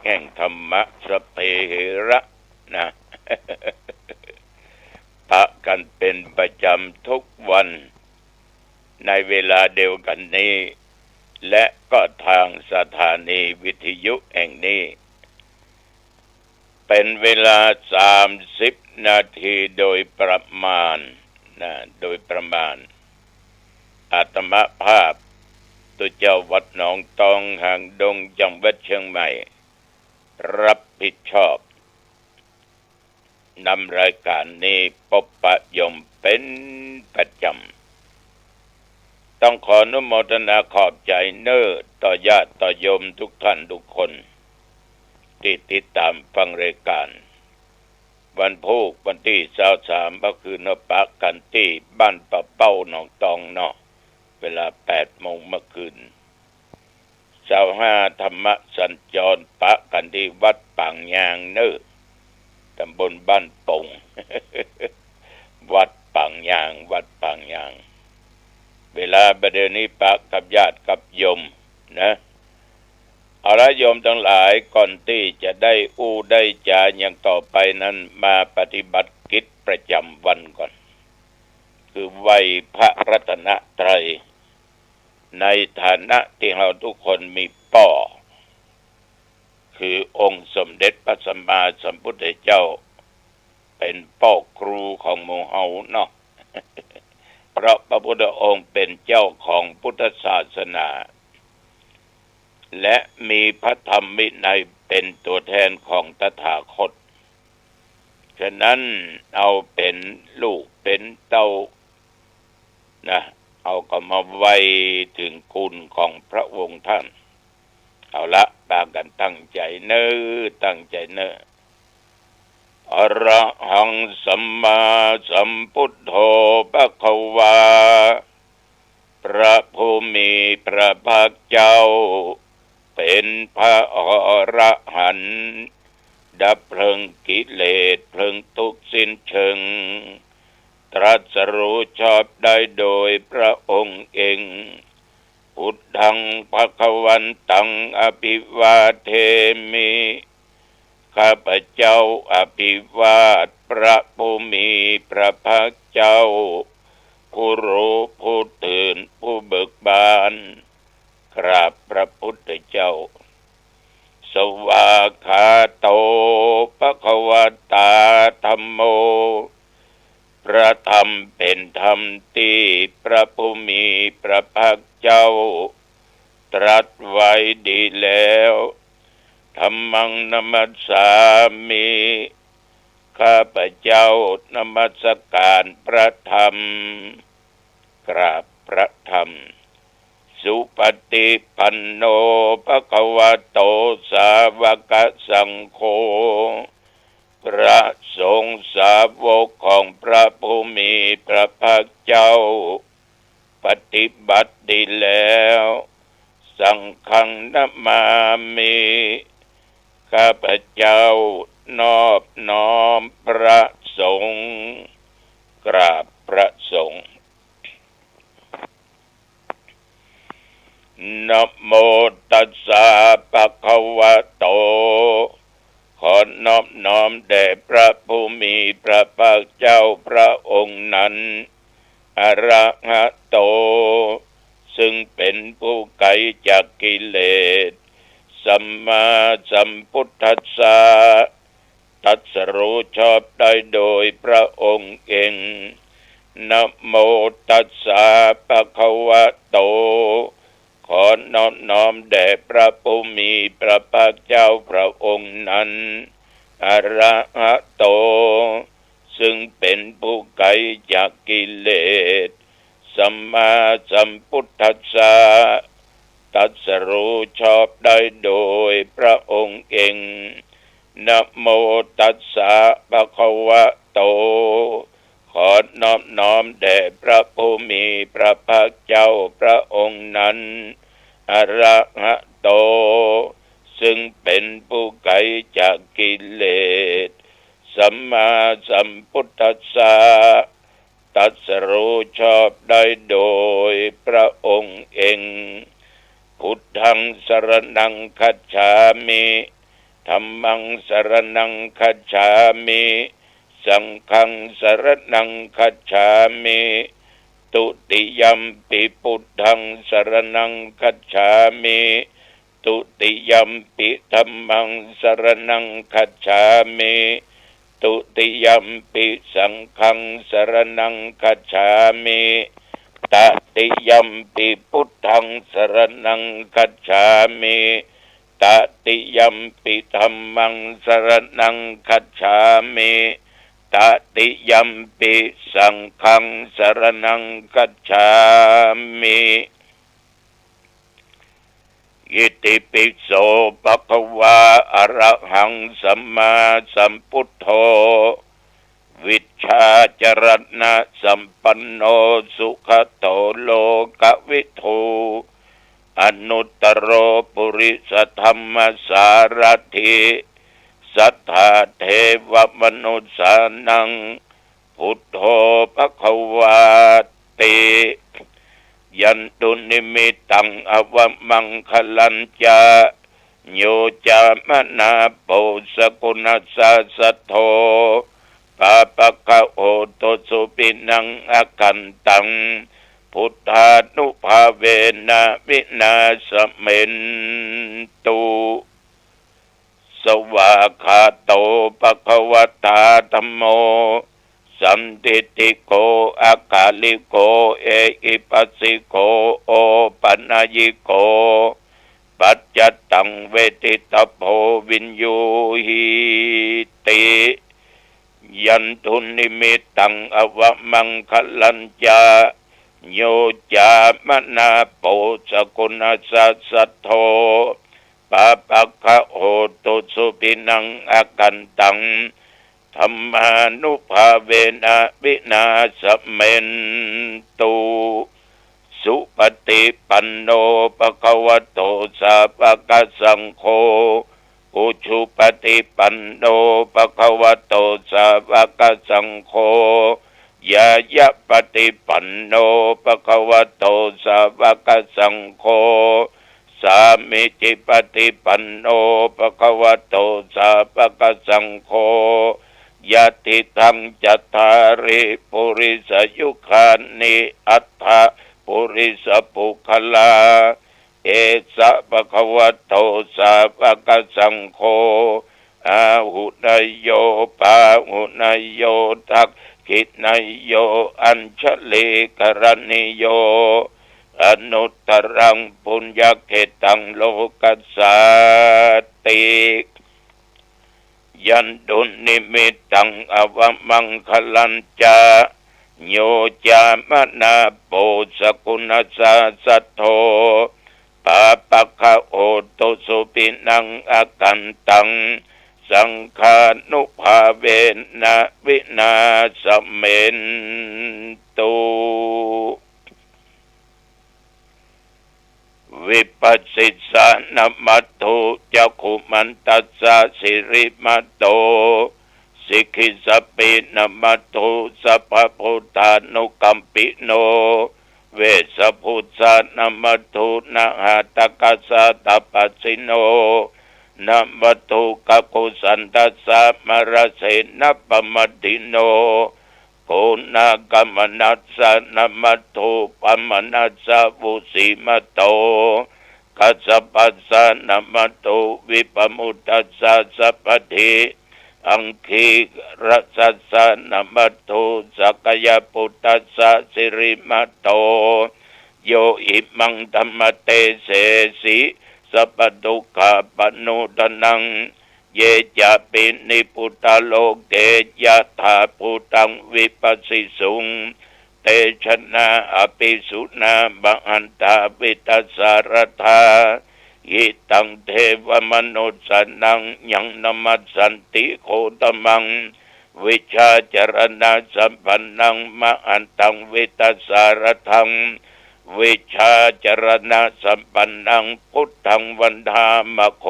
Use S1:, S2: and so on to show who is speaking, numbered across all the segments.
S1: แห่งธรรมะสเพเหระนะ ปะกันเป็นประจำทุกวันในเวลาเดียวกันนี้และก็ทางสถานีวิทยุแห่งนี้เป็นเวลา30 นาทีโดยประมาณอาตมาภาพตัวเจ้าวัดหนองตองหางดงจังหวัดเชียงใหม่รับผิดชอบนำรายการนี้พบปะยมเป็นประจำต้องขออนุโมทนาขอบใจต่อญาติต่อโยมทุกท่านทุกคนที่ติดตามฟังรายการวันพุธวันที่23ก็คือนปะกันที่บ้านปะเป้าหนองตองเนาะเวลา 8 โมงเมื่อคืน25ธรรมสัญจรปะกันที่วัดปางยางตำบลบ้านปง วัดปางยางเวลาประเดี๋ยวนี้ปะกับญาติกับโยมนะเอาละโยมทั้งหลายก่อนที่จะได้ได้จาอย่างต่อไปนั้นมาปฏิบัติกิจประจำวันก่อนคือไหว้พระรัตนตรัยในฐานะที่เราทุกคนมีป่อคือองค์สมเด็จพระสัมมาสัมพุทธเจ้าเป็นป่อครูของหมู่เฮาเนาะ เพราะพระพุทธองค์เป็นเจ้าของพุทธศาสนาและมีพระธรรมวินัยเป็นตัวแทนของตถาคตฉะนั้นเอาเป็นลูกเป็นเต้านะเอาก็มาไว้ถึงคุณของพระองค์ท่านเอาละปากันตั้งใจอรหังสัมมาสัมพุทโธภควาพระผู้มีพระภาคเจ้าเป็นพระอรหันต์ดับเพลิงกิเลสเพลิงทุกข์สิ้นเชิงตรัสรู้ชอบได้โดยพระองค์เองพุทธังภวันตังอภิวาเทมิข้าพเจ้าอภิวาทพระผู้มีพระภาคเจ้าผู้รู้ผู้ตื่นผู้เบิกบานกราบพระพุทธเจ้าสวากขาโตภควตาธัมโมพระธรรมเป็นธรรมที่พระผู้มีพระภาคเจ้าตรัสไว้ดีแล้วธัมมังนมัสสามิข้าพเจ้านมัสการพระธรรมกราบพระธรรมสุปฏิปันโนภควโตสาวกสังโฆพระสงฆ์สาวกของพระผู้มีพระภาคเจ้าปฏิบัติดีแล้วสังฆังนามามิข้าพเจ้านอบน้อมพระสงฆ์กราบพระสงฆ์นะโมตัสสะภะคะวะโตขอนอบน้อมแด่พระผู้มีพระภาคเจ้าพระองค์นั้นอะระหะโตซึ่งเป็นผู้ไกลจากกิเลสสัมมาสัมพุทธัสสะตรัสรู้ชอบได้โดยพระองค์เองนะโมตัสสะภะคะวะโตขอนอบน้อมแด่พระผู้มีพระภาคเจ้าพระองค์นั้นอะระหะโตซึ่งเป็นผู้ไกลจากกิเลสสัมมาสัมพุทธัสสะตรัสรู้ชอบได้โดยพระองค์เองนะโมตัสสะภะคะวะโตขอนอบน้อมแด่พระผู้มีพระภาคเจ้าพระองค์นั้นอะระหะโตซึ่งเป็นผู้ไกลจากกิเลสสัมมาสัมพุทธัสสะตรัสรู้ชอบได้โดยพระองค์เองพุทธังสรณังคัจฉามิ ธัมมังสรณังคัจฉามิสังฆังสรณังคัจฉามิตุติยัมปิพุทธังสรณังคัจฉามิตุติยัมปิธัมมังสรณังคัจฉามิตุติยัมปิสังฆังสรณังคัจฉามิตติยัมปิพุทธังสรณังคัจฉามิตติยัมปิธัมมังสรณังคัจฉามิตติยัมปิสังฆังสรณังคัจฉามิอิติปิโสภะคะวะอะระหังสัมมาสัมพุทโธวิชชาจรณะสัมปันโนสุขโตโลกวิทูอนุตตโรปุริสธรรมสารถิสัทธาเทวมนุสสานังพุทโธภควาติยันตุนิมิตังอวมังคลัญจาโยจามนาโปสกุณัสสะสัทโธปาปะคะโอโตสุปินังอกันตังพุทธานุภาเวนะวินาศเมนตุสวากขาโตภควตาธัมโมสันติติโกอากาลิโกเอหิปัสสิโกโอปัญญิโกปัจจตังเวทิตโพวินยูหิติยันทุนิมิตังอวมังคลัญจาโยจามนาโปสกุณัสสะสัทโธปาปะคะโหตุสุปินังอกันตังธัมมานุภาเวนะวินาศเมนตุสุปฏิปันโนภควโตสาวกสังโฆอุชุปฏิปันโนภควโตสาวกสังโฆยายะปฏิปันโนภควโตสาวกสังโฆสามิจิปฏิปันโนภควโตสาวกสังโฆยะติทังจัตตาริปุริสยุคานิอัตถะปุริสปุคลาเอสะภควโตสาวกสังโฆอาหุนยโยปาหุนยโยทักขินยโยอัญชลีกรณิโยอนุตตรังปุญญเขตังโลกัสสาติยันตุนิมิตังอวมังคลัญจาโยจามนาโปสกุณัสสะสัทโธปาปะคะโอตุสุปินังอกันตังสังฆานุภาเวนะวินาศเมนตุวิปัสสิสานมัตถุจักขุมันตัสสะสิริมัตโตสิกขิสปินมัตถุสัพพพุทธานุกัมปิโนเวสพุทธานมัตถุนะหะตกัสสะตัปปัสสิโนนะมัตถุกัปกุสันตัสสะมรเสนะปมัตติโนโกนากมนัสสะนะมัตถุปมนัสสะวุสิมัตโตกัสสปัสสะนะมัตถุวิปมุตตัสสะสัพพทิอังคีรัสสสะนะมัตถุสักยปุตตัสสะสิริมัตโตโยอิมังธัมมเตเสสิสัพพทุกขปนุตนังเยจะปินิพุตตโลเกยะถาพุตังวิปัสสิสุงเตชนะอภิสุนาบันตาวิตัสสารธาหิตังเทวมนุสสนังยังนมัสสันติโคตมังวิชาจรณะสัมปันนังมหันตังวิตัสสารทังวิชาจรณะสัมปันนังพุทธังวันธามโค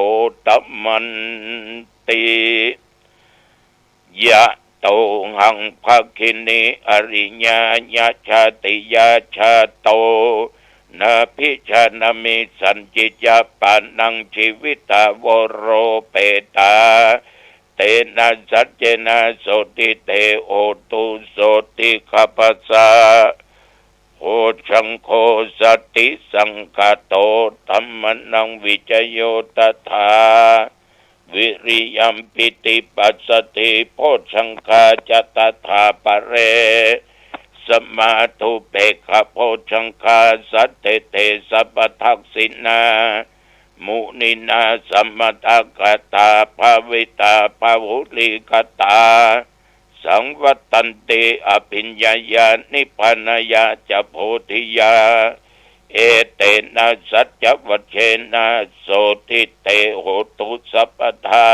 S1: ตมันติยะโตหังภคินีอริญาญาชาติยาชาโตนาพิชานามิสันจิจาปานังชีวิตาวโรเปตา นะสัจเจนะโสติเตโอตุโสติขัพพสะโอชังโคสติสังคโตธัมมนังวิจโยตถาวิริยัมปิติปัสสติโพชังคาจตถาปะเรสมาธุเปกขโพชังคาสัตเตเตสัพพทักษินามุนินาสัมมตกตาภาวิตาภาวุลิกตาสังวัตันติอภิญญายานิพพานายาจะโพธิยาเอเตนะสัจจวัชเชนะโสติเตโหตุสัพพทา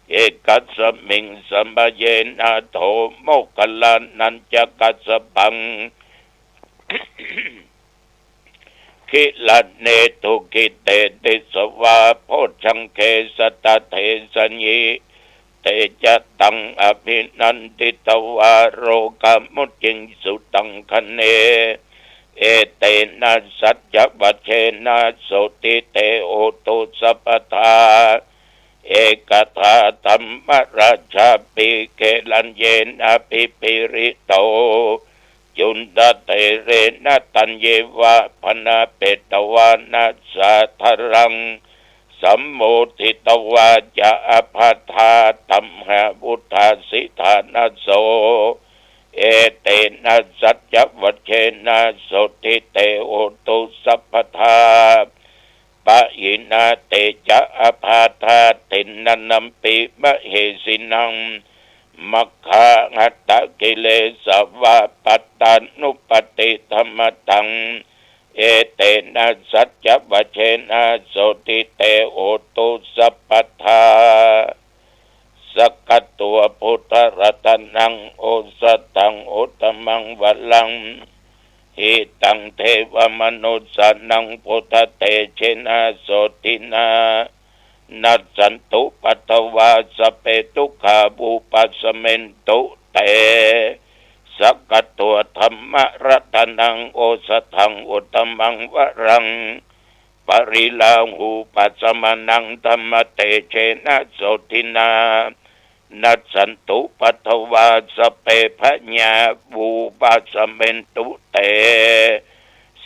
S1: เอกัสสมิงสัมปเยนะโทโมคคัลลานันจะกัสสปังคิลันเนตุกิเตติสวาโพชังเคสตเทสัญญีเตจะตังอภินันติตวาโรกามุจิงสุตังคเนเอเตนะสัจจวัชเชนะโสติเตโอตุสัพพทาเอกทาธรรมราชาปิเกลันเยนะปิปิริโตจุนตเตเรนะตัญเยวะพนาเปตวานัสสะทรังสัมโมทิตวาจะอภัทธาตัมหะบุทธาสิทานัสโสเอเตนะสัจจวัชเชนะโสติเตโอตุสัพพทาปะยินาเตจะอภัทธาตินนัมปิมะเหสินังมัคคาหัตตะกิเลสวะปัตตานุปติธรรมตังเอเตนะสัจจวัชเชนะโสติเตโอตุสัพพทาสกัตตัวพุทธรัตนังโอสตังโอตมังวัลลังหิตังเทวมนุสสนังพุทธเตเชนะโสตินานัสสันตุปัตตวาสเปตุขาบูปัสเมนตุเตสกัตตัวธรรมรัตนังโอสถังอุตมังวรังปริลาหูปัสมนังธรรมเตเชนะโสตินานัสสันตุปัตตวาสเปพญาบูปัสเมนตุเต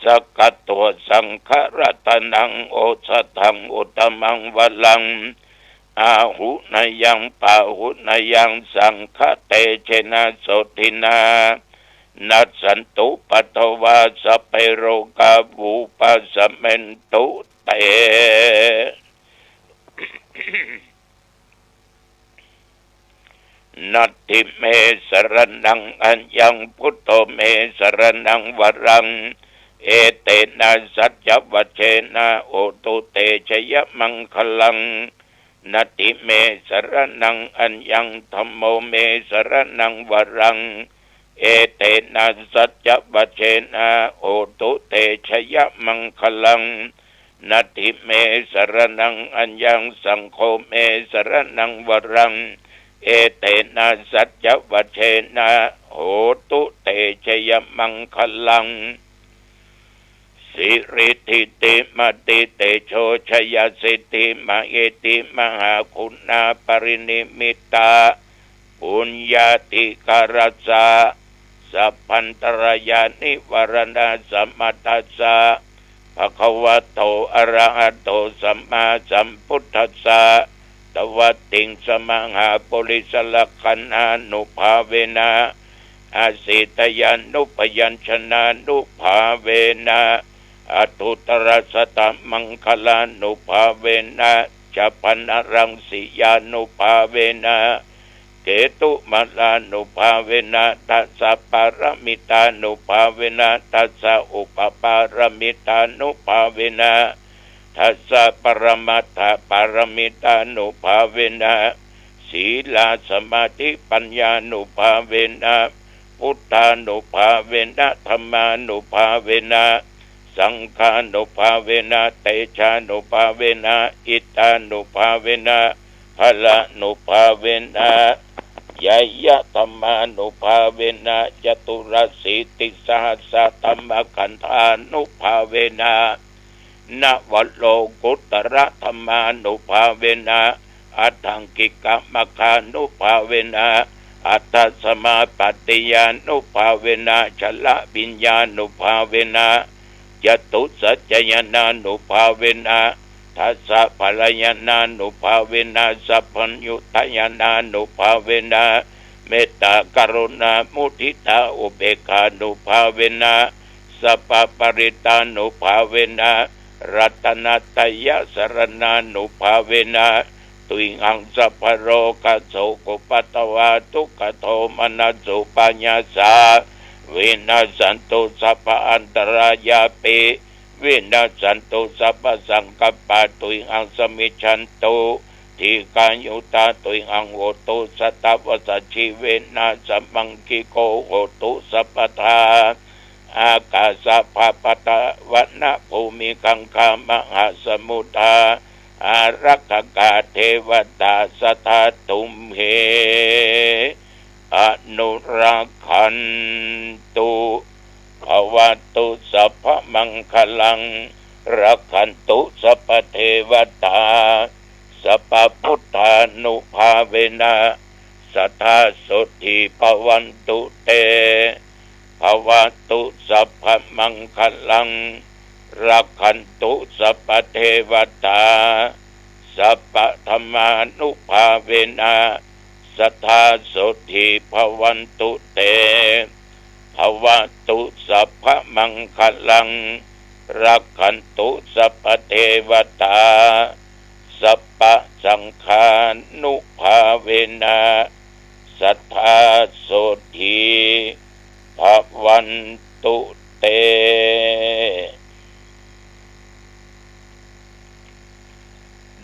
S1: สกัตตัวสังฆรัตนังโอสถังอุตมังวลังอาหุนยังปาหุนยังสังฆเตเชนะโสตินานัสสันตุปัตตวาสเปโรกาบูปัสเมนตุเตนัตถิเมสรณังอัญญังพุทโธเมสรณังวรังเอเตนะสัจจวัชเชนะโอตุเตชยมังคลังนัตถิเมสรณังอัญญังธัมโมเมสรณังวรังเอเตนะสัจจวัชเชนะโอตุเตชยมังคลังนัตถิเมสรณังอัญญังสังโฆเมสรณังวรังเอเตนะสัจจวัชเชนะโหตุเตชยมังคลังสิริทิติมติเตโชชยสิทธิมเอติมหาคุณาปรินิมิตาปุญญาติการัสสะสัพพันตรายานิวรณะสัมมาตัสสะภะคะวะโตอะระหะโตสัมมาสัมพุทธัสสะตวัตติงสมังหาปุริสลักขันานุภาเวนะอาสิตยานุปยัญชนะนุภาเวนะอทุตรสตมังคลานุภาเวนะจัปนรังสิยานุภาเวนะเกตุมาลานุภาเวนะตัสสะปารมิตานุภาเวนะตัสสะอุปปารมิตานุภาเวนะทัสสะปรมัตถปารมิตานุภาเวนะศีลาสมาธิปัญญานุภาเวนะพุทธานุภาเวนะธัมมานุภาเวนะสังฆานุภาเวนะเตชานุภาเวนะอิตานุภาเวนะพละนุภาเวนะยายะธัมมานุภาเวนะจตุรสีติสหัสสะธัมมขันธานุภาเวนะนวโลกุตระธัมมานุภาเวนะ อัตถังกิกะมะคานุภาเวนะอัตตสมาปฏิญานุภาเวนะชละปิญญานุภาเวนะจตุสัจจยนานุภาเวนะทัสสะภลยนานุภาเวนะสัพพัญญุตยนานุภาเวนะเมตตากรุณามุทิตาอุเบกขานุภาเวนะสัพพปริตานุภาเวนะรัตนัตยสรณานุภาเวนะตุหังสัพพโรกัสโสกุปตวาทุกขโทมนัสสุปัญญาสาเวนัสสันตุสัพพอันตรายาปิเวนัสสันตุสัพพสังกัปปะตุหังสมิจฉันตุทีกายุตาตุหังโหตุสัตตวสัจฉิเวนัสสัมมังคิโกโหตุสัพพทาอากาสภาปตะวัณภูมิคังคามหาสมุทาอารักขกาเทวตาสทาตุมเหอนุรักขันตุภวตุสัพพมังคลังรักขันตุสัพพเทวตาสัพพพุทธานุภาเวนะสัทธาสุธีภวันตุเตภวตุสัพพมังคลังรักขันตุสัพพเทวตาสัพพธรรมานุภาเวนะสัทธาสุธีภวันตุเตภวตุสัพพมังคลังรักขันตุสัพพเทวตาสัพพสังฆานุภาเวนะสัทธาสุธีภวันตุเต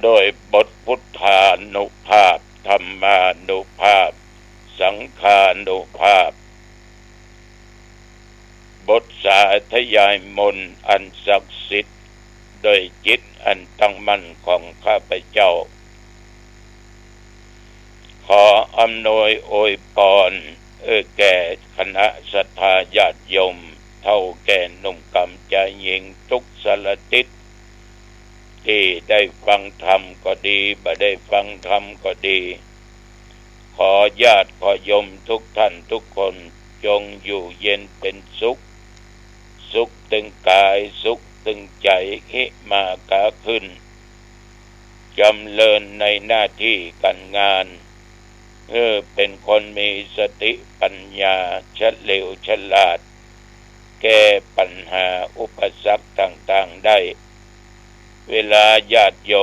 S1: โดยบทพุทธานุภาพธรรมานุภาพสังฆานุภาพบทสาธยายมนต์อันศักดิ์สิทธิ์โดยจิตอันตั้งมั่นของข้าพเจ้าขออำนวยอวยพรแก่คณะศรัทธาญาติโยมเฒ่าแก่หนุ่มกำใจหญิงทุกสารทิศที่ได้ฟังธรรมก็ดีบ่ได้ฟังธรรมก็ดีขอญาติขอโยมทุกท่านทุกคนจงอยู่เย็นเป็นสุขสุขตึงกายสุขตึงใจหิมากาขึ้นจำเริญในหน้าที่การงานเป็นคนมีสติปัญญาเฉลียวฉลาดแก้ปัญหาอุปสรรคต่างๆได้เวลาญาติโย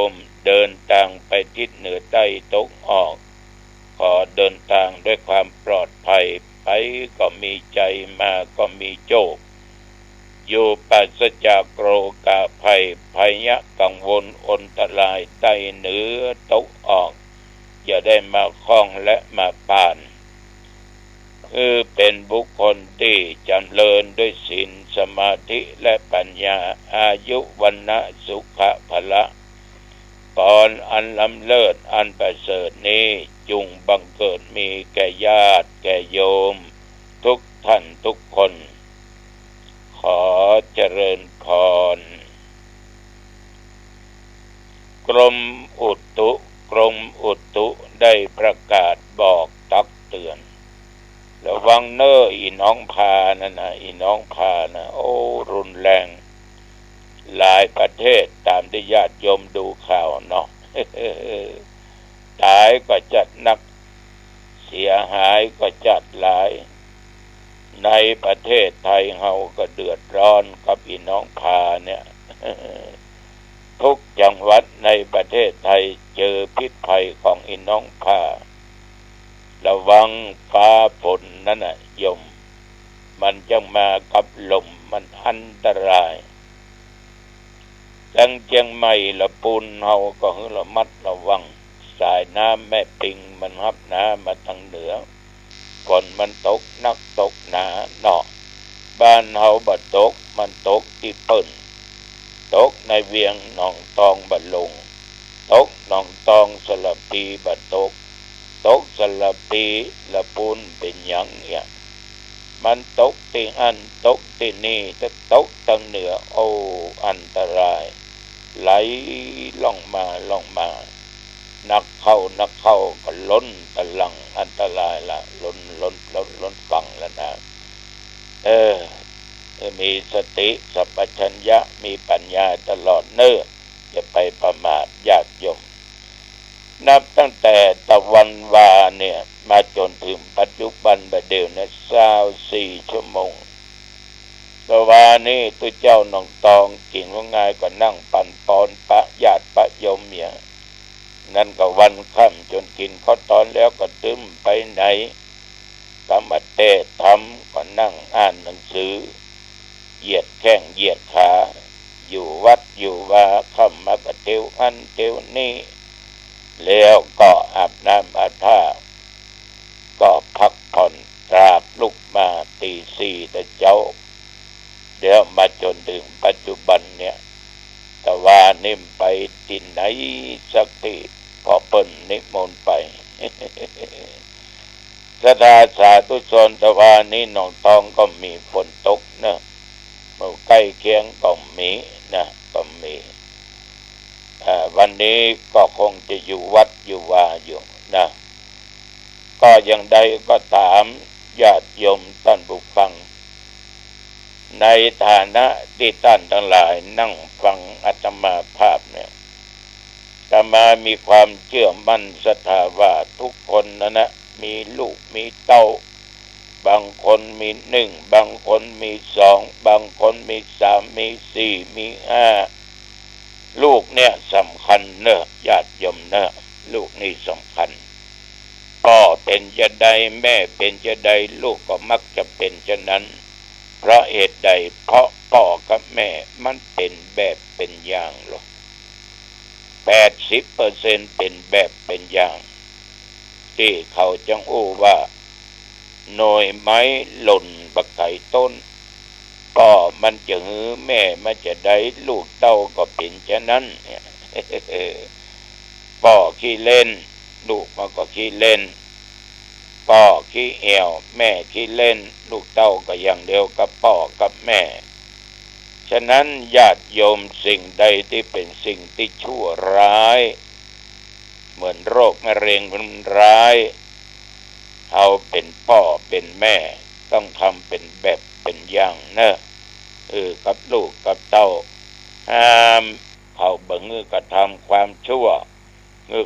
S1: มเดินทางไปทิศเหนือใต้ตกออกขอเดินทางด้วยความปลอดภัยไปก็มีใจมาก็มีโชคอยู่ปราศจากโรคาภัยภัยกังวลอนตรายใต้เหนือตกออกอย่าได้มาคล้องและมาป่านเป็นบุคคลที่จำเริญด้วยศีลสมาธิและปัญญาอายุวันนะสุขะพละตอนอันล้ำเลิศอันประเสริฐนี้จุงบังเกิดมีแก่ญาติแก่โยมทุกท่านทุกคนขอเจริญพรกรมอุตุได้ประกาศบอกตักเตือนระวังเน้ออีน้องพานั่นนะอีน้องพานะโอ้รุนแรงหลายประเทศตามที่ญาติโยมดูข่าวเนาะ ตายก็จัดหนักเสียหายก็จัดหลายในประเทศไทยเฮาก็เดือดร้อนกับอีน้องพาเนี่ย ทุกจังหวัดในประเทศไทยเจอพิษภัยของอีน้องพาระวังฟ้าฝนนั่นน่ะโยมมันจะมากับลมมันอันตรายจังเชียงใหม่ละปูนเฮาก็ให้ระมัดระวังสายน้ำแม่ปิงมันรับน้ำมาทางเหนือฝนมันตกนักตกหนาเนาะบ้านเฮาบ่ตกมันตกที่เปิ้นตกในเวียงหนองตองบ่ลงตกหนองตองสลับปีบ่ตกสลับปีละปูนเป็นหยังเนี่ยมันตกที่อันตกที่นี่ถ้าตกทางเหนือโอ้อันตรายไหลล่องมา นักเข้าก็ล้นตะลังอันตรายละล้นฝั่งแล้วนะมีสติสัพพัญญะมีปัญญาตลอดเนิ่นอย่าไปประมาทญาติโยมนับตั้งแต่ตะวันวาเนี่ยมาจนถึงปัจจุบันบัดเดี๋ยวนี้24 ชั่วโมงตะวานี่ตัวเจ้าหนองตองกิ่งว่าไงก็นั่งปั่นปอนปะญาติปะโยมเนี่ยนั่นก็วันค่ำจนกินข้าวตอนแล้วก็ตึมไปไหนกรรมเตะทำก็นั่งอ่านหนังสือเหยียดแข้งเหยียดขาอยู่วัดอยู่ว่าค่ำมาก็เตียวอันเตียวนี่แล้วก็อาบน้ำอาบท่าก็พักผ่อนตราบลุกมาตี 4แต่เจ้าเดี๋ยวมาจนถึงปัจจุบันเนี่ยแต่ว่านิ่มไปที่ไหนสักที่พอเปิ้นนิมนต์ไปสถาสาธุชนแต่ว่านี่หนองตองก็มีฝนตกนะเมื่อใกล้เคียงก็มีนะก็มีวันนี้ก็คงจะอยู่วัดอยู่ว่าอยู่นะก็อย่างใดก็ตามญาติโยมท่านผู้ฟังในฐานะที่ท่านทั้งหลายนั่งฟังอาตมาภาพเนี่ยอาตมามีความเชื่อมั่นศรัทธาว่าทุกคนนะมีลูกมีเต้าบางคนมี 1บางคนมี 2บางคนมี 3มี 4มี 5ลูกเนี่ยสำคัญเนอะญาติโยมเนอะลูกนี่สำคัญพ่อเป็นจะใดแม่เป็นจะใดลูกก็มักจะเป็นฉะนั้นเพราะเหตุใดเพราะพ่อกับแม่มันเป็นแบบเป็นอย่างหรอก 80% เป็นแบบเป็นอย่างที่เขาจังอู้ว่าหน่อยไม้หล่นบักไก่ต้นก็มันจะหือแม่มันจะได้ลูกเต้าก็เป็นฉะนั้นเนี่ยพ่อขี้เล่นลูกมันก็ขี้เล่นพ่อขี้แอวแม่ขี้เล่นลูกเต้าก็อย่างเดียวกับพ่อกับแม่ฉะนั้นญาติโยมสิ่งใดที่เป็นสิ่งที่ชั่วร้ายเหมือนโรคมะเร็งมันร้ายเอาเป็นพ่อเป็นแม่ต้องทำเป็นแบบเป็นอย่างนะกับลูกกับเต้าห้ามเขาเบิ่งกระทำความชั่ว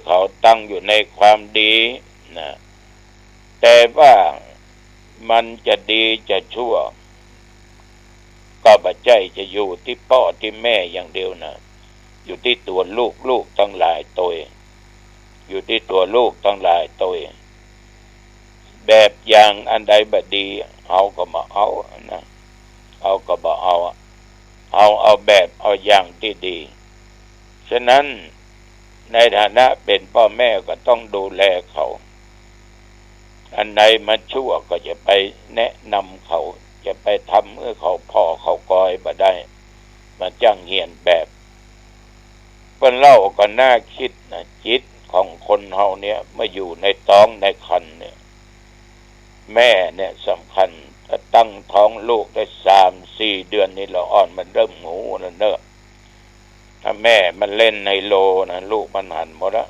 S1: เขาตั้งอยู่ในความดีนะแต่ว่ามันจะดีจะชั่วก็ปัจจัยจะอยู่ที่พ่อที่แม่อย่างเดียวนะอยู่ที่ตัวลูกทั้งหลายตัวอยู่ที่ตัวลูกทั้งหลายตัวแบบอย่างอันใดบ่ดีเอาก็มาเอานะเอาก็บ่เอาแบบเอาอย่างที่ดีฉะนั้นในฐานะเป็นพ่อแม่ก็ต้องดูแลเขาอันใดมันชั่วก็จะไปแนะนำเขาจะไปทำเขาพ่อเขากอยบ่ได้มันจังเหียนแบบเพิ่นเล่าก็น่าคิดนะจิตของคนเฮาเนี่ยเมื่ออยู่ในท้องในครรภ์เนี่ยแม่เนี่ยสำคัญถ้าตั้งท้องลูกได้ 3-4 เดือนนี่ละอ่อนมันเริ่มหูแล้วเนอะถ้าแม่มันเล่นไฮโลนะลูกมันหันหมดละ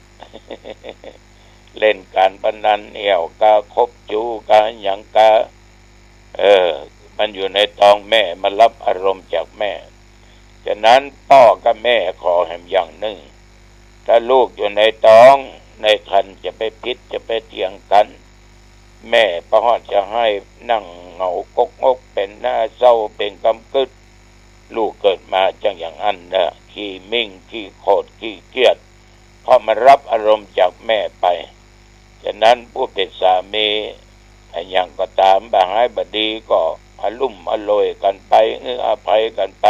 S1: เล่นการพนันเอี่ยวกาคบจูกาหยังกามันอยู่ในท้องแม่มันรับอารมณ์จากแม่ฉะนั้นพ่อกับแม่ขอให้อย่างหนึ่งถ้าลูกอยู่ในท้องในครรภ์จะไปพิษจะไปเถียงกันแม่พ่อจะให้นั่งเหงากกงกเป็นหน้าเศร้าเป็นกำกึดลูกเกิดมาจังอย่างอันนะขี้มิ่งขี้โคตรขี้เกียจเพราะมันรับอารมณ์จากแม่ไปฉะนั้นผู้เป็นสามีอย่างก็ตามบางให้บดีก็อลุ่มอร่อยกันไปอภัยกันไป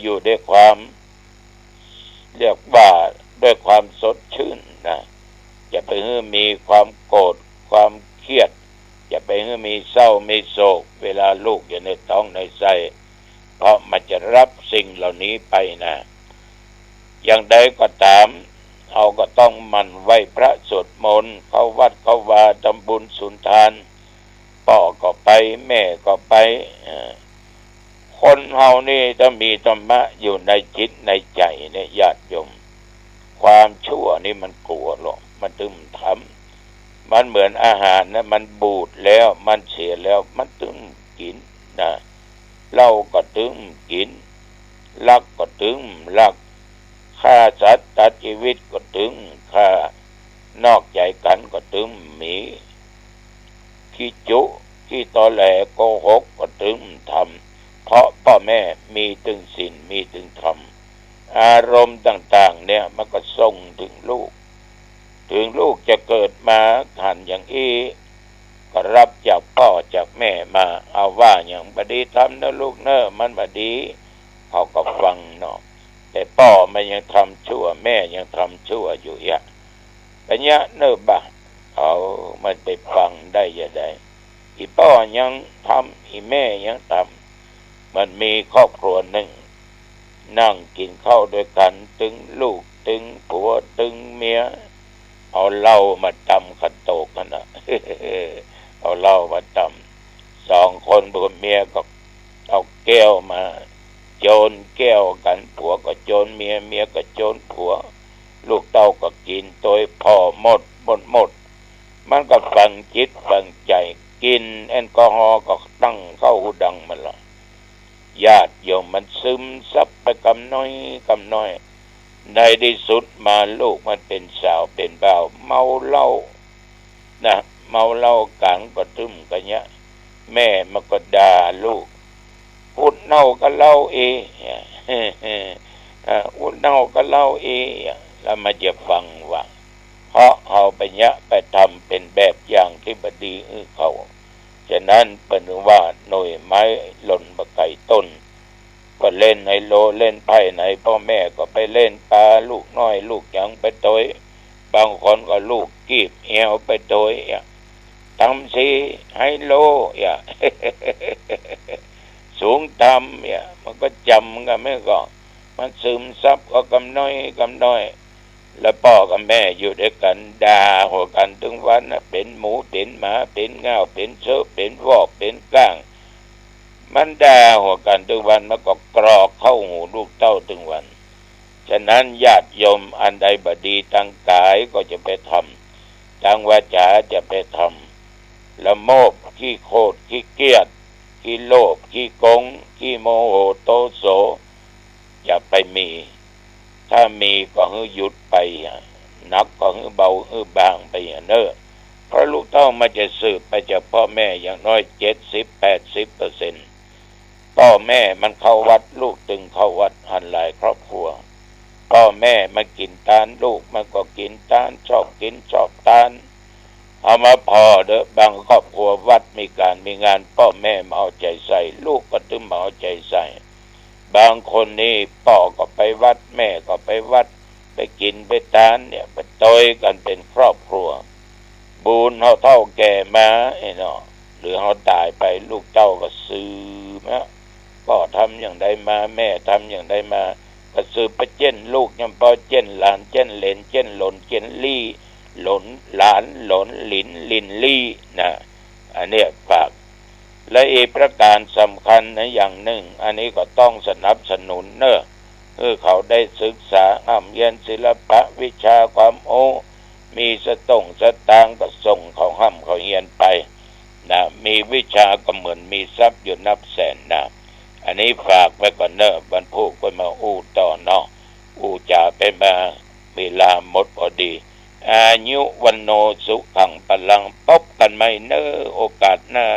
S1: อยู่ด้วยความเรียกว่าด้วยความสดชื่นนะอย่าไปมีความโกรธความเครียดอย่าไปมีเศร้ามีโศกเวลาลูกอยู่ในท้องในไส้เพราะมันจะรับสิ่งเหล่านี้ไปนะอย่างใดก็ตามเราก็ต้องมันไหว้พระสวดมนต์เข้าวัดเข้าวาทำบุญสุนทานพ่อก็ไปแม่ก็ไปคนเฮานี่ต้องมีธรรมะอยู่ในจิตในใจเนี่ยญาติโยมความชั่ว นี่มันกลัวหรอกมันตึมทำมันเหมือนอาหารนะมันบูดแล้วมันเสียแล้วมันตึมกินนะเหล้าก็ตึมกินลักก็ตึมลักฆ่าสัตว์ตัดชีวิตก็ตึมฆ่านอกใจกันก็ตึมหมีขี้จุขี้ตอแหลโกหกก็ตึมทำเพราะพ่อแม่มีถึงศีลมีถึงธรรมอารมณ์ต่างๆเนี่ยมันก็ส่งถึงลูกจะเกิดมาหันอย่างอี้ก็รับจากพ่อจากแม่มาเอาว่าอย่างบดีทำนะลูกเนอะมันบดีเขาก็ฟังเนาะแต่พ่อมันยังทำชั่วแม่ยังทำชั่วอยู่อ่ะแต่เนี้ยเนอะบ้าเอามันไปฟังได้ยังไงอีพ่อยังทำอีแม่ยังทำมันมีครอบครัวหนึ่งนั่งกินข้าวด้วยกันตึงลูกตึงผัวตึงเมียเอาเหล้ามาตำขันโตกกันนะเอาเหล้ามาตำสองคนผัวเมียก็เอาแก้วมาโจรแก้วกันผัวก็โจรเมียเมียก็โจรผัวลูกเต้าก็กินโดยพ่อหมดมันก็ฝังจิตฝังใจกินแอลกอฮอล์ก็ตั้งเข้าหูดังมันละญาติโยมมันซึมซับไปกำน้อยในที่สุดมาลูกมันเป็นสาวเป็นบ่าวเมาเหล้านะเมาเหล้ากังก็ตึมกันเนี้ยแม่มันก็ด่าลูกอุดเน่าก็เล่าอุดเน่าก็เล่าแล้วมาจะฟังว่าเพราะเอาไปเนี้ยไปทำเป็นแบบอย่างที่บดีเขาฉะนั้นเป็นว่าหน่วยไม้หล่นบะไก่ต้นก็เล่นไฮโลเล่นไพ่ไหนพ่อแม่ก็ไปเล่นปลาลูกน้อยลูกยังไปโตยบางคนก็ลูกกีบเอวไปโตยทำสิไฮโลสูงต่ำมันก็จำกันไม่ก็มันซึมซับก็กำน้อยแล้วพ่อกับแม่อยู่ด้วยกันด่าหัวกันถึงวันเป็นหมูเป็นหมาเป็นเงาเป็นเสือเป็นวอกเป็นก้างมันด่าหัวกันถึงวันมันก็กรอกเข้าหูลูกเต้าถึงวันฉะนั้นญาติโยมอันใดบดีทางกายก็จะไปทำทางวาจาจะไปทำละโมบขี้โคตรขี้เกียจขี้โลภขี้โกงขี้โมโหโตโสอย่าไปมีถ้ามีก็ให้หยุดไปนักก็ให้เบาให้บางไปเนอะเพราะลูกเต้ามันจะสืบไปจากพ่อแม่อย่างน้อย 70-80%พ่อแม่มันเข้าวัดลูกตึงเข้าวัดหันหลายครอบครัวพ่อแม่มันกินตาลลูกมันก็กินตาลชอบกินชอบตาลเอามาพอเด้อบางครอบครัววัดมีการมีงานพ่อแม่มาเอาใจใส่ลูกก็ตึงมาเอาใจใส่บางคนนี่พ่อก็ไปวัดแม่ก็ไปวัดไปกินไปทานเนี่ยไปโตยกันเป็นครอบครัวบุญเฮาเท่าแก่มาเนาะหรือเฮาตายไปลูกเต้าก็ซื้อมาพ่อทำอย่างใดมาแม่ทำอย่างใดมาก็ซื้อไปเจ้นลูกยังพอเจ้นหลานเจ้นเหลนเจ้นหลนเจ้นลี่หลนหลานหลนหลินลินลี่นะอันเนี้ยฝากและอีกประการสำคัญนะอย่างหนึ่งอันนี้ก็ต้องสนับสนุนเนอะเขาได้ศึกษาเรียนศิลปะวิชาความมีสตางค์ก็ส่งเขาเขาเรียนไปนะมีวิชาก็เหมือนมีทรัพย์อยู่นับแสนนะอันนี้ฝากไว้ก่อนเนอะบรรพุก็มาต่อเนาะจ่าไปมาเวลาหมดพอดีอายุวันโนสุขังพลังพบกันไหมเนอะโอกาสหน้า